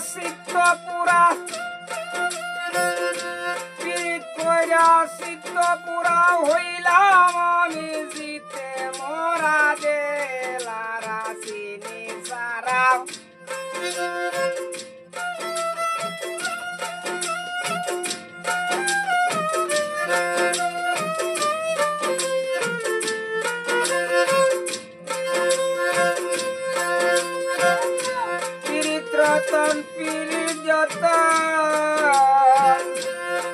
চিত্ত পুরা পিরিত কইরা চিত্ত পুরা হইলাম আমি জিতে মোরা দেলারা চিনি সারা রতন পিরিত যতন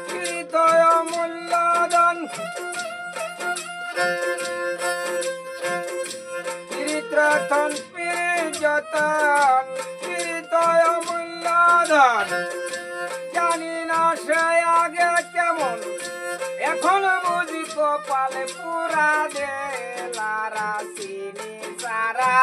পিরিত মূল্যধন পিরিত রতন পিরিত যতন পিরিত মূল্যধন জানি না সে আগে কেমন এখন বুঝি কপালে পুরা দেলারা চিনি সারা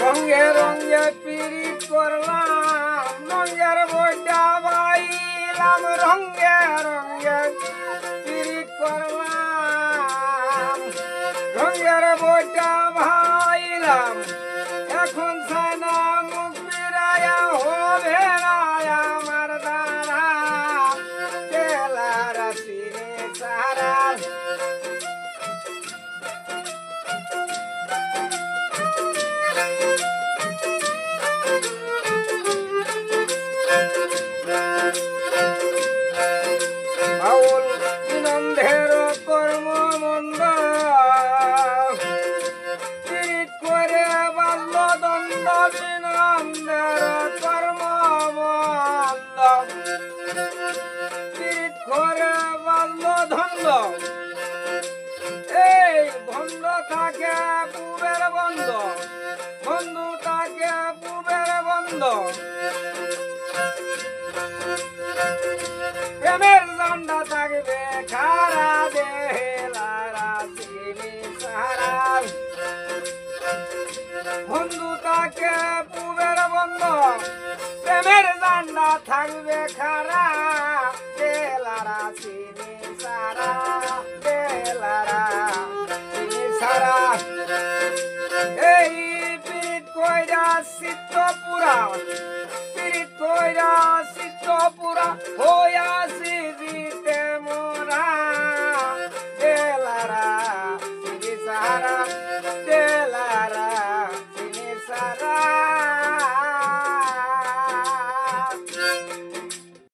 রঙে রঙে পিরিত করলাম রঙের বইটা বাইলাম রঙে রঙে পিরিত করলাম রঙের বইটা ভাইলাম এখন সানা মুখ ফিরায়া হবে না আমার দ্বারা দেলারা চিনি সারা বাউল বিনন্দের কর্ম মন্দ পিরিত করে বাল্য দ্বন্দ্ব বিনন্দের কর্ম মন্দ পিরিত করে বাল্য দ্বন্দ্ব এই বন্ধ থাকে পূবের বন্ধ বন্ধু থাকে পূবের বন্ধ প্রেমের জান্ডা থাকবে খারা দেলারা চিনি সারা বন্ধু তাকে পূবের বন্ধ প্রেমের জান্ডা থাকবে খারা দেলারা চিনি সারা দেলারা চিনি সারা এই পিরিত কইরা চিত্ত পুরা পিরিত কইরা চিত্ত পুরা হইয়াছি জিতে মোরা দেলারা চিনি সারা দেলারা চিনি সারা